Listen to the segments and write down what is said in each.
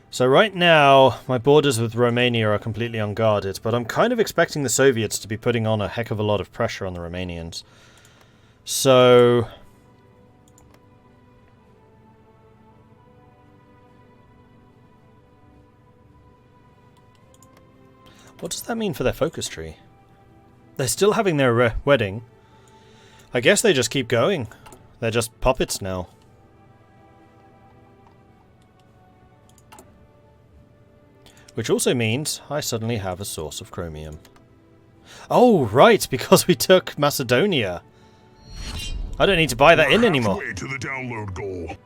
So right now, my borders with Romania are completely unguarded, but I'm kind of expecting the Soviets to be putting on a heck of a lot of pressure on the Romanians. So... what does that mean for their focus tree? They're still having their wedding. I guess they just keep going. They're just puppets now. Which also means I suddenly have a source of chromium. Oh, right, because we took Macedonia. I don't need to buy that in anymore. To the download goal.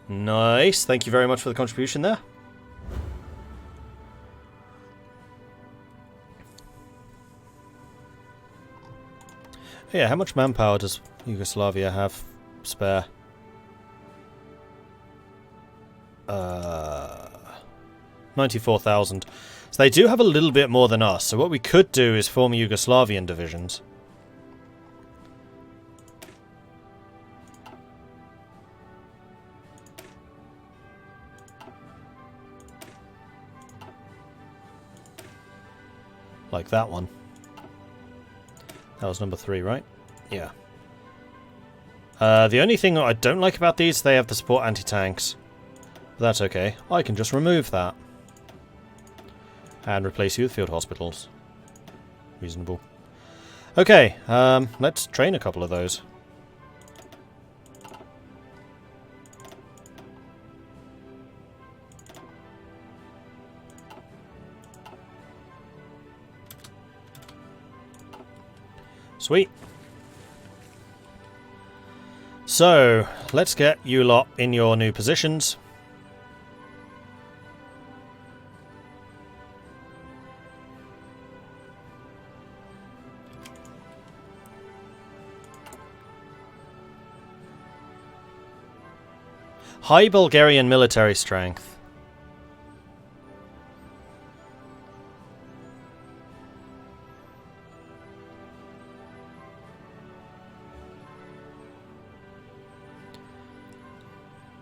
Nice, thank you very much for the contribution there. Yeah, how much manpower does Yugoslavia have spare? 94,000. So they do have a little bit more than us, so what we could do is form Yugoslavian divisions. Like that one. That was number 3, right? Yeah. The only thing I don't like about these, they have the support anti-tanks. But that's okay. I can just remove that. And replace you with field hospitals. Reasonable. Okay, let's train a couple of those. Sweet. So, let's get you lot in your new positions. High Bulgarian military strength.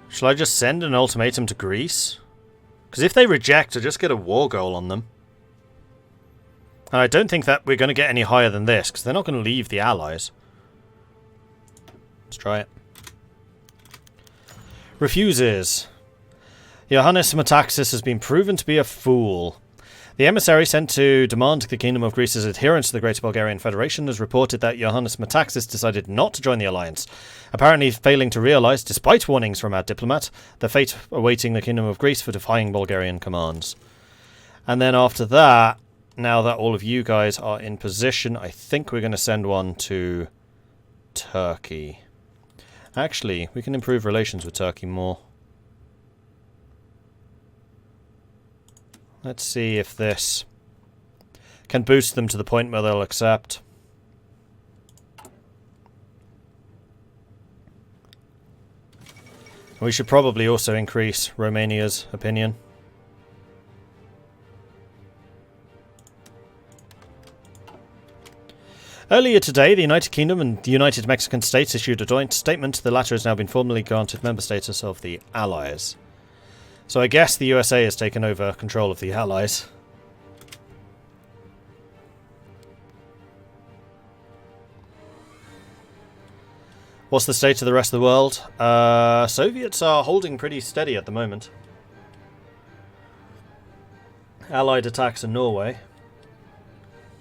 Shall I just send an ultimatum to Greece? Because if they reject, I just get a war goal on them. And I don't think that we're going to get any higher than this, because they're not going to leave the Allies. Let's try it. Refuses. Iohannis Metaxas has been proven to be a fool. The emissary sent to demand the Kingdom of Greece's adherence to the Greater Bulgarian Federation has reported that Iohannis Metaxas decided not to join the alliance, apparently failing to realise, despite warnings from our diplomat, the fate awaiting the Kingdom of Greece for defying Bulgarian commands. And then after that, now that all of you guys are in position, I think we're going to send one to Turkey. Actually, we can improve relations with Turkey more. Let's see if this can boost them to the point where they'll accept. We should probably also increase Romania's opinion. Earlier today, the United Kingdom and the United Mexican States issued a joint statement. The latter has now been formally granted member status of the Allies. So I guess the USA has taken over control of the Allies. What's the state of the rest of the world? Soviets are holding pretty steady at the moment. Allied attacks in Norway.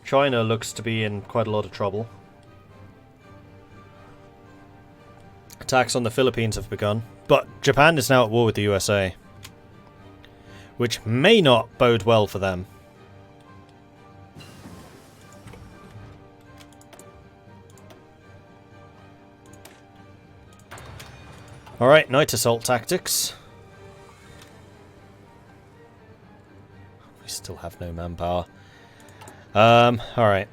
China looks to be in quite a lot of trouble. Attacks on the Philippines have begun. But Japan is now at war with the USA, which may not bode well for them. Alright, night assault tactics. We still have no manpower. Alright.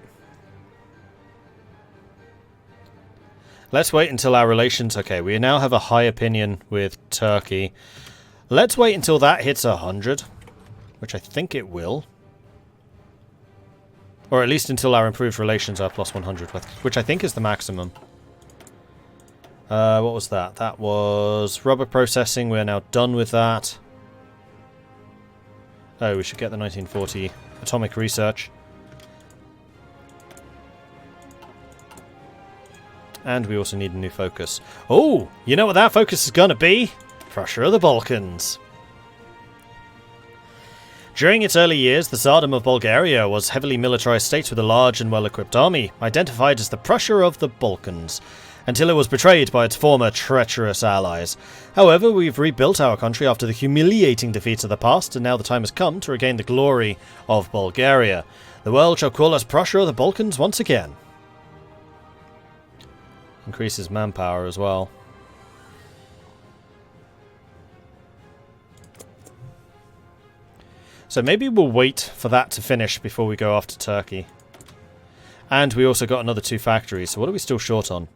Let's wait until our relations... Okay, we now have a high opinion with Turkey. Let's wait until that hits 100, which I think it will. Or at least until our improved relations are plus 100, which I think is the maximum. What was that? That was rubber processing. We're now done with that. Oh, we should get the 1940 atomic research. And we also need a new focus. Oh, you know what that focus is going to be? Prussia of the Balkans. During its early years, the Tsardom of Bulgaria was a heavily militarized state with a large and well-equipped army, identified as the Prussia of the Balkans, until it was betrayed by its former treacherous allies. However, we've rebuilt our country after the humiliating defeats of the past, and now the time has come to regain the glory of Bulgaria. The world shall call us Prussia of the Balkans once again. Increases manpower as well. So maybe we'll wait for that to finish before we go after Turkey. And we also got another 2 factories, so what are we still short on?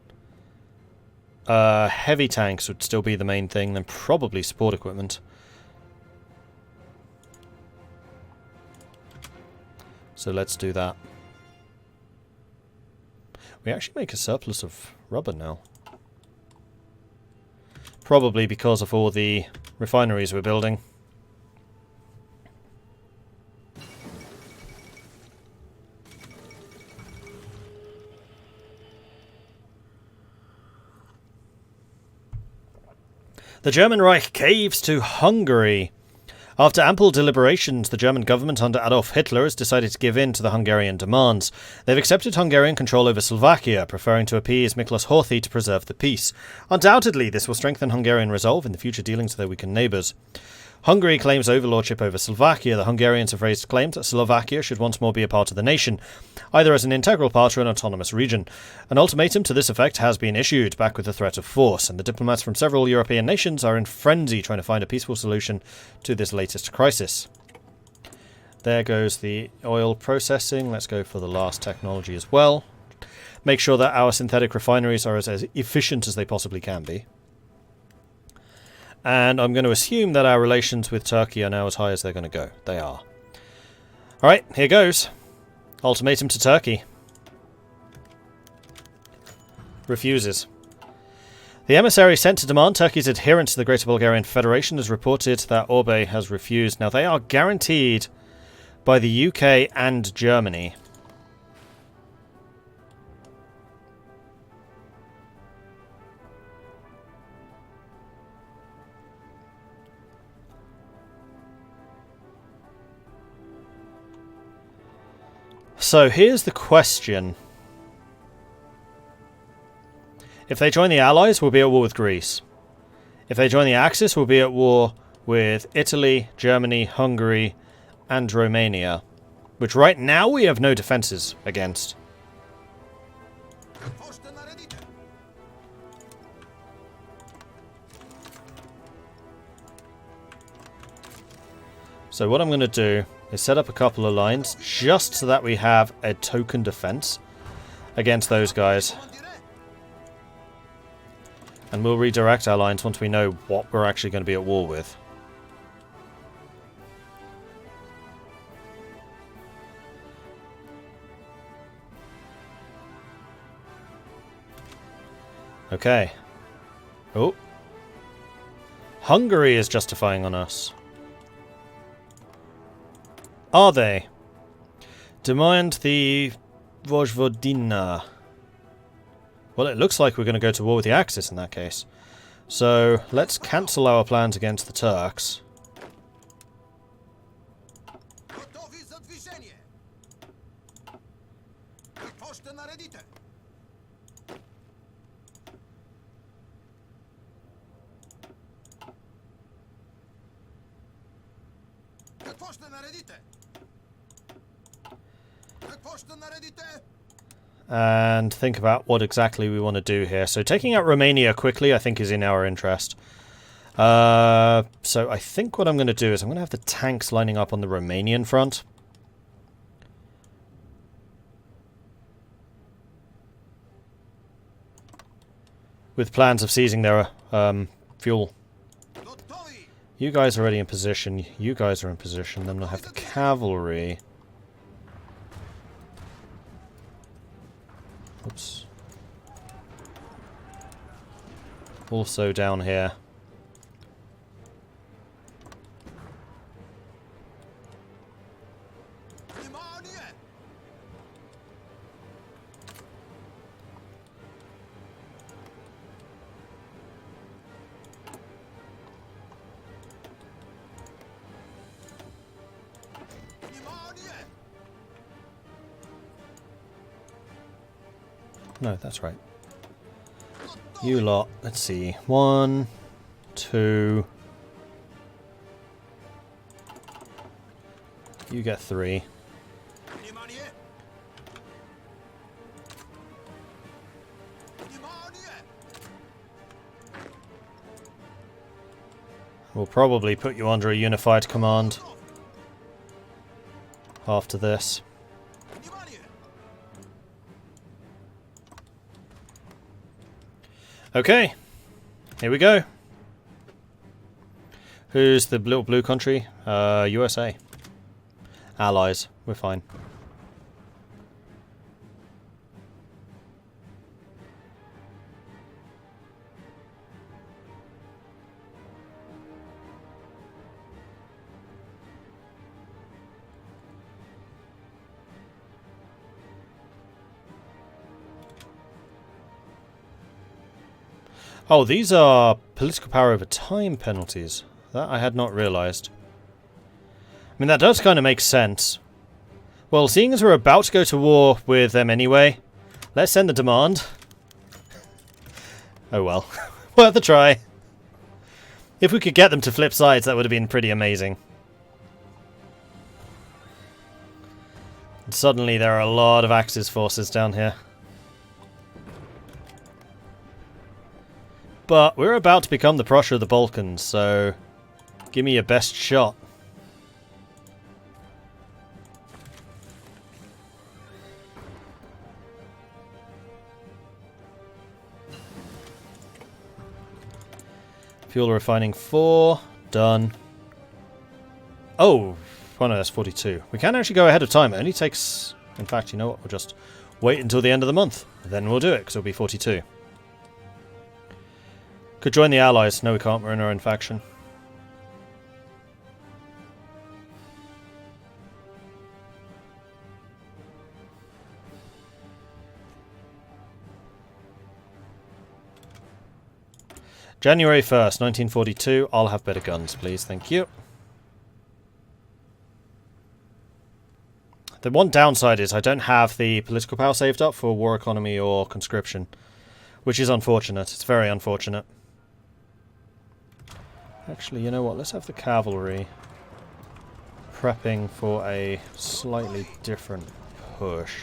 Heavy tanks would still be the main thing, then probably support equipment. So let's do that. We actually make a surplus of rubber now. Probably because of all the refineries we're building. The German Reich caves to Hungary. After ample deliberations, the German government under Adolf Hitler has decided to give in to the Hungarian demands. They've accepted Hungarian control over Slovakia, preferring to appease Miklos Horthy to preserve the peace. Undoubtedly, this will strengthen Hungarian resolve in the future dealings with their weakened neighbours. Hungary claims overlordship over Slovakia. The Hungarians have raised claims that Slovakia should once more be a part of the nation, either as an integral part or an autonomous region. An ultimatum to this effect has been issued, back with the threat of force, and the diplomats from several European nations are in frenzy trying to find a peaceful solution to this latest crisis. There goes the oil processing. Let's go for the last technology as well. Make sure that our synthetic refineries are as efficient as they possibly can be. And I'm going to assume that our relations with Turkey are now as high as they're going to go. They are. Alright, here goes. Ultimatum to Turkey. Refuses. The emissary sent to demand Turkey's adherence to the Greater Bulgarian Federation has reported that Orbe has refused. Now, they are guaranteed by the UK and Germany. So here's the question. If they join the Allies, we'll be at war with Greece. If they join the Axis, we'll be at war with Italy, Germany, Hungary, and Romania. Which right now we have no defences against. So what I'm going to do is set up a couple of lines just so that we have a token defense against those guys. And we'll redirect our lines once we know what we're actually going to be at war with. Okay. Oh. Hungary is justifying on us. Are they? Demand the Vojvodina. Well, it looks like we're going to go to war with the Axis in that case. So, let's cancel our plans against the Turks. And think about what exactly we want to do here. So taking out Romania quickly, I think, is in our interest. So I think what I'm going to do is I'm going to have the tanks lining up on the Romanian front. With plans of seizing their fuel. You guys are already in position. You guys are in position. Then we'll have the cavalry Oops. Also down here. No, that's right. You lot, let's see. 1, 2. You get 3. We'll probably put you under a unified command after this. Okay, here we go. Who's the little blue country? USA. Allies, we're fine. Oh, these are political power over time penalties. That I had not realised. I mean, that does kind of make sense. Well, seeing as we're about to go to war with them anyway, let's send the demand. Oh well. Worth a try. If we could get them to flip sides, that would have been pretty amazing. And suddenly there are a lot of Axis forces down here. But we're about to become the Prussia of the Balkans, so give me your best shot. Fuel refining 4, done. Oh, no, that's 42. We can actually go ahead of time. It only takes... In fact, you know what? We'll just wait until the end of the month. Then we'll do it, because it'll be 42. Could join the Allies. No, we can't. We're in our own faction. January 1st, 1942. I'll have better guns, please. Thank you. The one downside is I don't have the political power saved up for war economy or conscription, which is unfortunate. It's very unfortunate. Actually, you know what? Let's have the cavalry prepping for a slightly different push.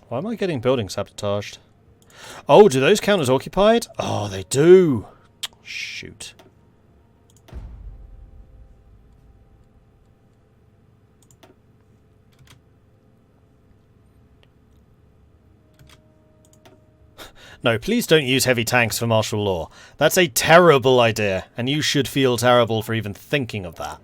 Why am I getting building sabotaged? Oh, do those count as occupied? Oh, they do. Shoot. No, please don't use heavy tanks for martial law. That's a terrible idea, and you should feel terrible for even thinking of that.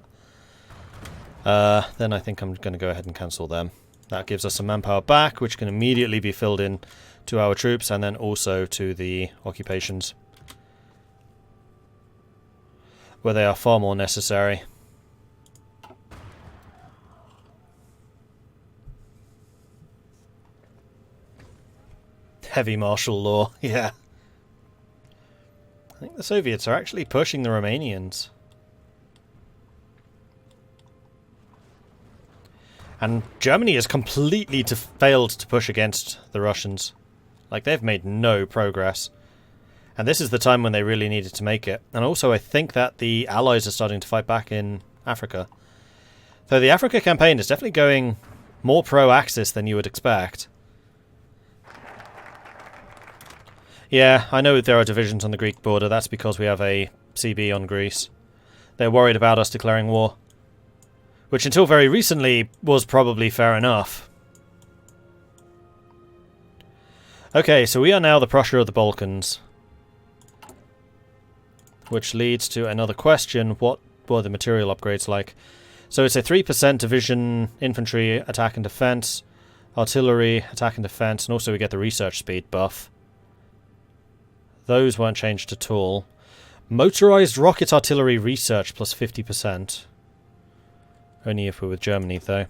Then I think I'm going to go ahead and cancel them. That gives us some manpower back, which can immediately be filled in to our troops and then also to the occupations, where they are far more necessary. Heavy martial law, yeah. I think the Soviets are actually pushing the Romanians. And Germany has completely failed to push against the Russians. Like, they've made no progress. And this is the time when they really needed to make it. And also, I think that the Allies are starting to fight back in Africa. So the Africa campaign is definitely going more pro-Axis than you would expect. Yeah, I know there are divisions on the Greek border. That's because we have a CB on Greece. They're worried about us declaring war. Which until very recently was probably fair enough. Okay, so we are now the Prussia of the Balkans. Which leads to another question. What were the material upgrades like? So it's a 3% division, infantry, attack and defense, artillery, attack and defense, and also we get the research speed buff. Those weren't changed at all. Motorized rocket artillery research plus 50%. Only if we're with Germany, though.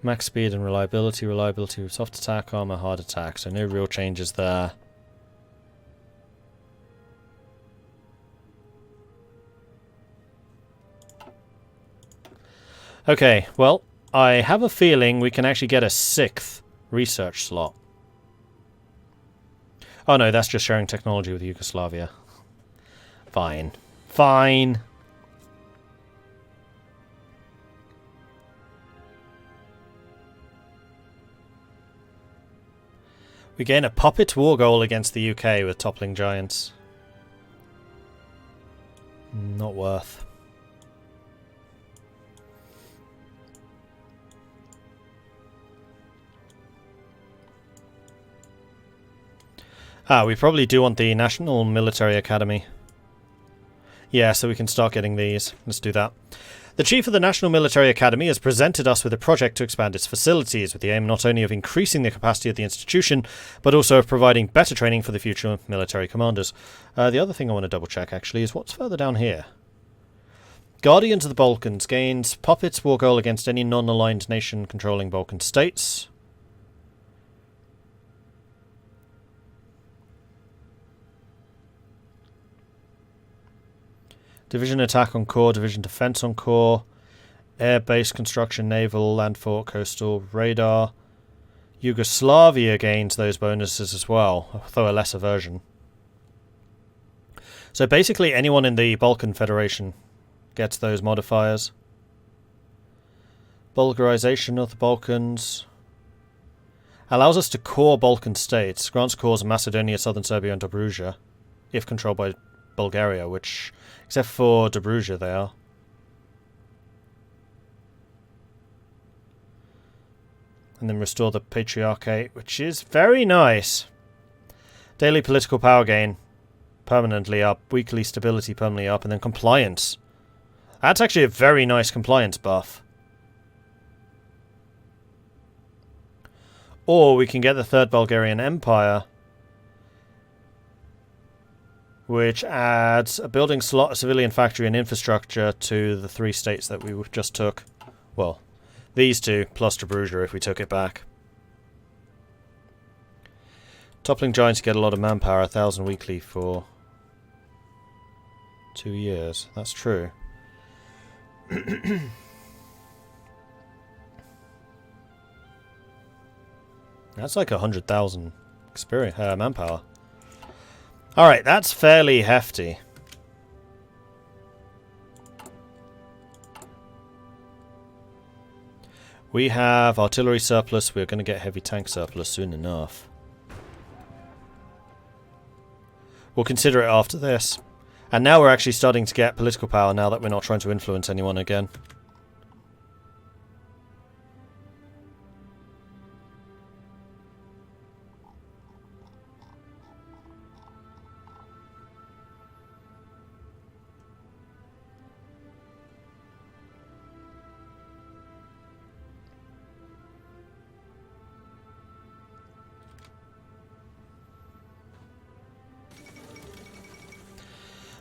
Max speed and reliability. Reliability with soft attack, armor, hard attack. So no real changes there. Okay, well, I have a feeling we can actually get a 6th research slot. Oh no, that's just sharing technology with Yugoslavia. Fine. Fine. We gain a puppet war goal against the UK with toppling giants. Not worth. Ah, we probably do want the National Military Academy. Yeah, so we can start getting these. Let's do that. The Chief of the National Military Academy has presented us with a project to expand its facilities, with the aim not only of increasing the capacity of the institution, but also of providing better training for the future military commanders. The other thing I want to double check, actually, is what's further down here. Guardians of the Balkans gains Puppets war goal against any non-aligned nation controlling Balkan states. Division attack on core, division defense on core, air base construction, naval, land fort, coastal, radar. Yugoslavia gains those bonuses as well, though a lesser version. So basically anyone in the Balkan Federation gets those modifiers. Bulgarization of the Balkans. Allows us to core Balkan states. Grants cores in Macedonia, southern Serbia and Dobruja, if controlled by Bulgaria, which, except for Dobruja, they are. And then restore the Patriarchate, which is very nice. Daily political power gain, permanently up. Weekly stability, permanently up. And then compliance. That's actually a very nice compliance buff. Or we can get the Third Bulgarian Empire, which adds a building slot, a civilian factory, and infrastructure to the 3 states that we just took. Well, these 2, plus Dobruja if we took it back. Toppling giants get a lot of manpower, 1,000 weekly for 2 years. That's true. That's like 100,000 experience manpower. Alright, that's fairly hefty. We have artillery surplus. We're going to get heavy tank surplus soon enough. We'll consider it after this. And now we're actually starting to get political power now that we're not trying to influence anyone again.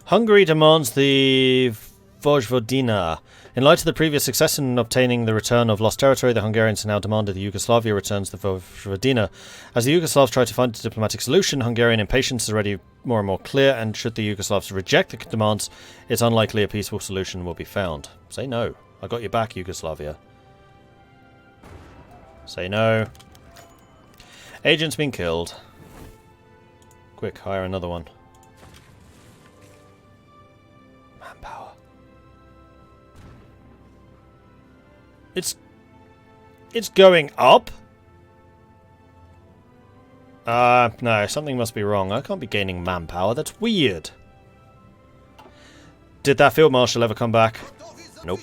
Hungary demands the Vojvodina. In light of the previous success in obtaining the return of lost territory, the Hungarians now demanded that Yugoslavia returns the Vojvodina. As the Yugoslavs try to find a diplomatic solution, Hungarian impatience is already more and more clear, and should the Yugoslavs reject the demands, it's unlikely a peaceful solution will be found. Say no. I got your back, Yugoslavia. Say no. Agent's been killed. Quick, hire another one. Manpower. It's going up? No, something must be wrong. I can't be gaining manpower. That's weird. Did that field marshal ever come back? Nope.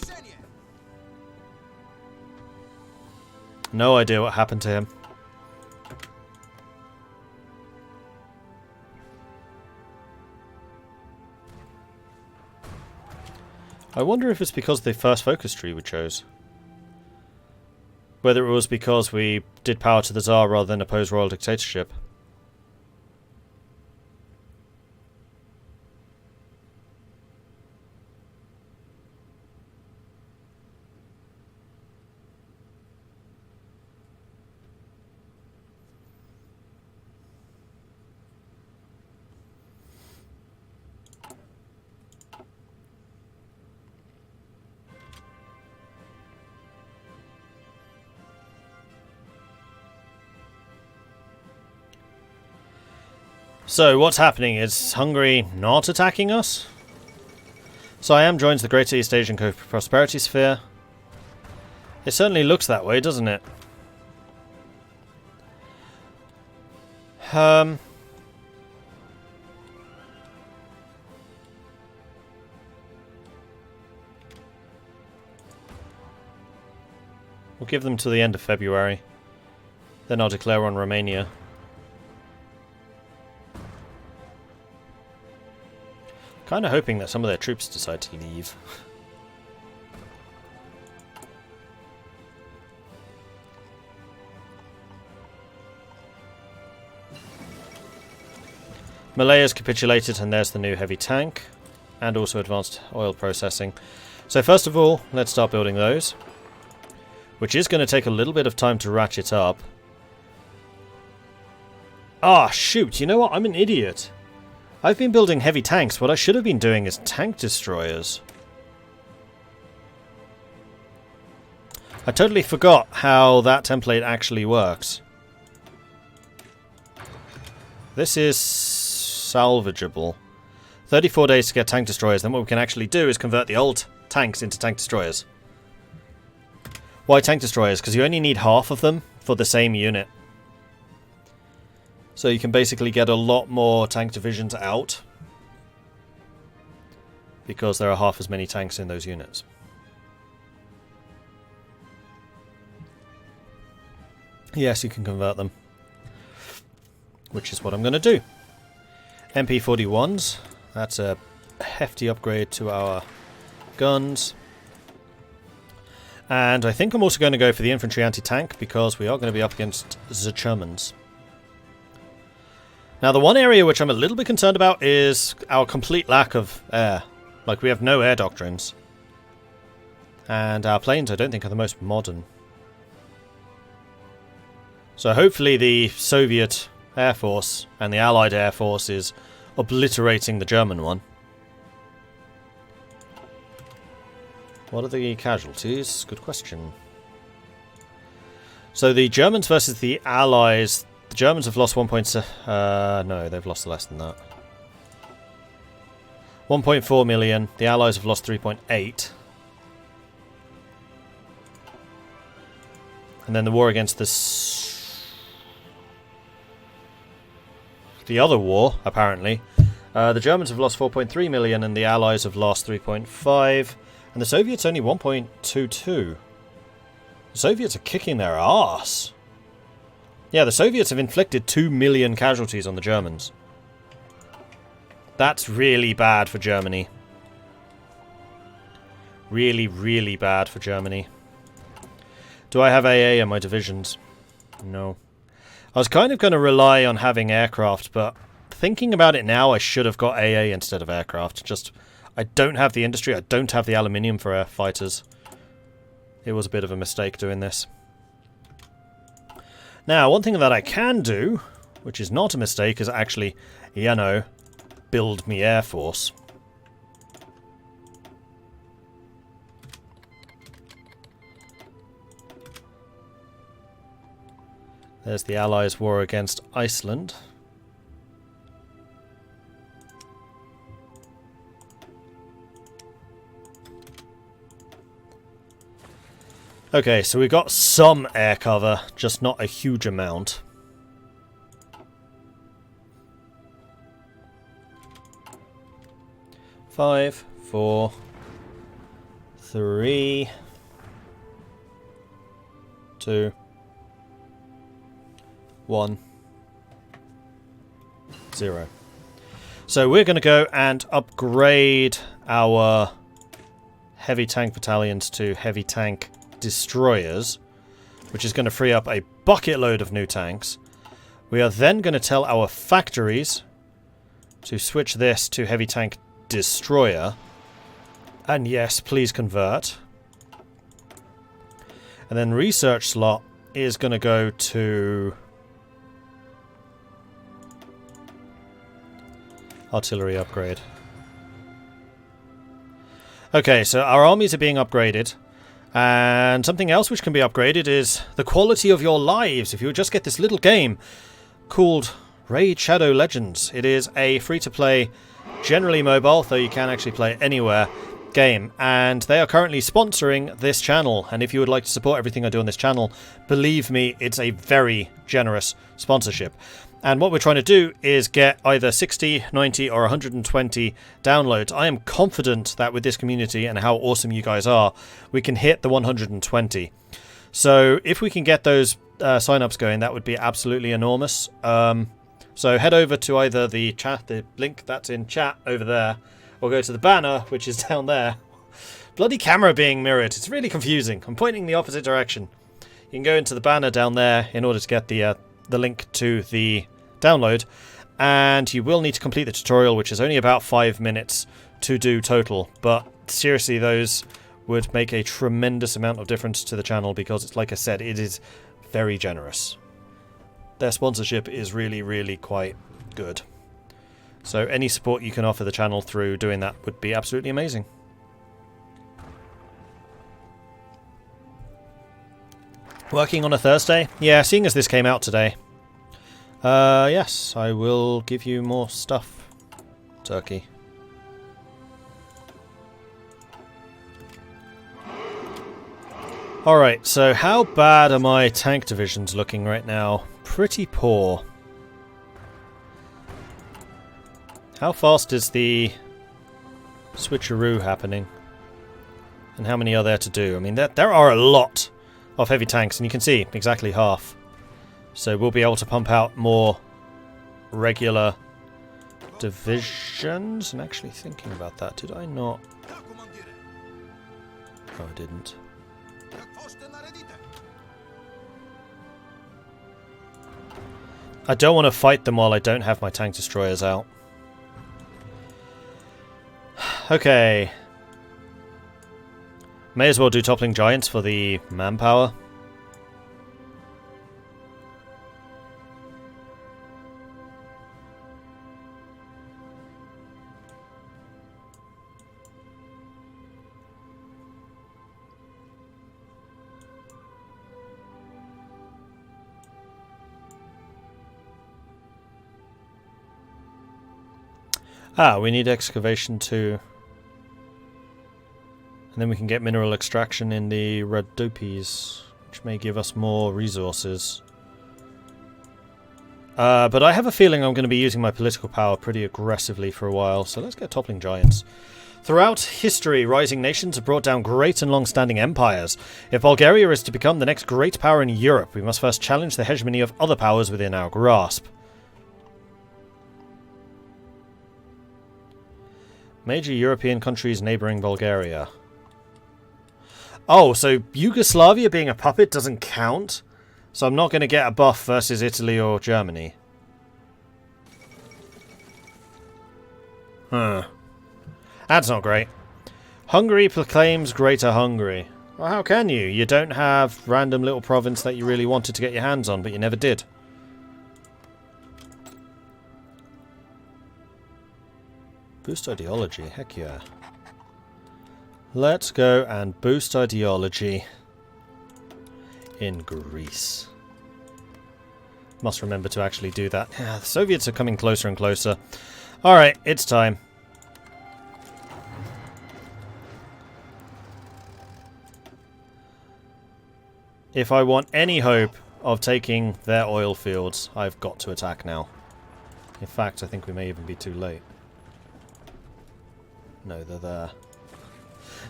No idea what happened to him. I wonder if it's because of the first focus tree we chose. Whether it was because we did power to the Tsar rather than oppose royal dictatorship. So, what's happening? Is Hungary not attacking us? Siam joins the Greater East Asian Prosperity Sphere. It certainly looks that way, doesn't it? We'll give them till the end of February. Then I'll declare on Romania. Kind of hoping that some of their troops decide to leave. Malaya has capitulated, and there's the new heavy tank. And also advanced oil processing. So first of all, let's start building those. Which is going to take a little bit of time to ratchet up. Ah, shoot, you know what? I'm an idiot. I've been building heavy tanks. What I should have been doing is tank destroyers. I totally forgot how that template actually works. This is salvageable. 34 days to get tank destroyers. Then what we can actually do is convert the old tanks into tank destroyers. Why tank destroyers? Because you only need half of them for the same unit. So you can basically get a lot more tank divisions out. Because there are half as many tanks in those units. Yes, you can convert them. Which is what I'm going to do. MP41s. That's a hefty upgrade to our guns. And I think I'm also going to go for the infantry anti-tank because we are going to be up against the Germans. Now, the one area which I'm a little bit concerned about is our complete lack of air. Like, we have no air doctrines. And our planes, I don't think, are the most modern. So hopefully the Soviet Air Force and the Allied Air Force is obliterating the German one. What are the casualties? Good question. So the Germans versus the Allies... The Germans have lost 1.7... no, they've lost less than that. 1.4 million. The Allies have lost 3.8. And then the war against the other war, apparently. The Germans have lost 4.3 million and the Allies have lost 3.5. And the Soviets only 1.22. The Soviets are kicking their ass. Yeah, the Soviets have inflicted 2 million casualties on the Germans. That's really bad for Germany. Really, really bad for Germany. Do I have AA in my divisions? No. I was kind of going to rely on having aircraft, but thinking about it now, I should have got AA instead of aircraft. Just, I don't have the industry, I don't have the aluminium for air fighters. It was a bit of a mistake doing this. Now, one thing that I can do, which is not a mistake, is actually, you know, build me Air Force. There's the Allies' war against Iceland. Okay, so we've got some air cover, just not a huge amount. Five, 4, 3, 2, 1, 0. So we're going to go and upgrade our heavy tank battalions to heavy tank destroyers, which is going to free up a bucket load of new tanks. We are then going to tell our factories to switch this to heavy tank destroyer. And yes, please convert. And then research slot is going to go to artillery upgrade. Okay, so our armies are being upgraded. And something else which can be upgraded is the quality of your lives. If you would just get this little game called Raid Shadow Legends. It is a free-to-play, generally mobile, though you can actually play anywhere, game. And they are currently sponsoring this channel. And if you would like to support everything I do on this channel, believe me, it's a very generous sponsorship. And what we're trying to do is get either 60, 90 or 120 downloads. I am confident that with this community and how awesome you guys are, we can hit the 120. So if we can get those sign-ups going, that would be absolutely enormous. So head over to either the link that's in chat over there, or go to the banner, which is down there. Bloody camera being mirrored. It's really confusing. I'm pointing the opposite direction. You can go into the banner down there in order to get the link to the download, and you will need to complete the tutorial, which is only about 5 minutes to do total, but seriously, those would make a tremendous amount of difference to the channel, because it's, like I said, it is very generous. Their sponsorship is really, really quite good. So any support you can offer the channel through doing that would be absolutely amazing. Working on a Thursday? Yeah, seeing as this came out today. Yes, I will give you more stuff, Turkey. Alright, so how bad are my tank divisions looking right now? Pretty poor. How fast is the switcheroo happening? And how many are there to do? I mean, there are a lot of heavy tanks, and you can see exactly half. So we'll be able to pump out more regular divisions. And actually thinking about that, did I not? Oh, I didn't. I don't want to fight them while I don't have my tank destroyers out. Okay. May as well do toppling giants for the manpower. Ah, we need excavation too. And then we can get mineral extraction in the Rhodopes, which may give us more resources. But I have a feeling I'm going to be using my political power pretty aggressively for a while, so let's get toppling giants. Throughout history, rising nations have brought down great and long-standing empires. If Bulgaria is to become the next great power in Europe, we must first challenge the hegemony of other powers within our grasp. Major European countries neighbouring Bulgaria. Oh, so Yugoslavia being a puppet doesn't count? So I'm not going to get a buff versus Italy or Germany. Huh. That's not great. Hungary proclaims Greater Hungary. Well, how can you? You don't have random little province that you really wanted to get your hands on, but you never did. Boost ideology, heck yeah. Let's go and boost ideology in Greece. Must remember to actually do that. Yeah, the Soviets are coming closer and closer. Alright, it's time. If I want any hope of taking their oil fields, I've got to attack now. In fact, I think we may even be too late. No, they're there.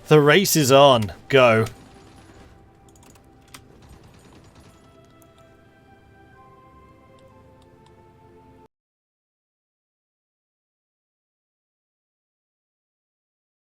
The race is on. Go.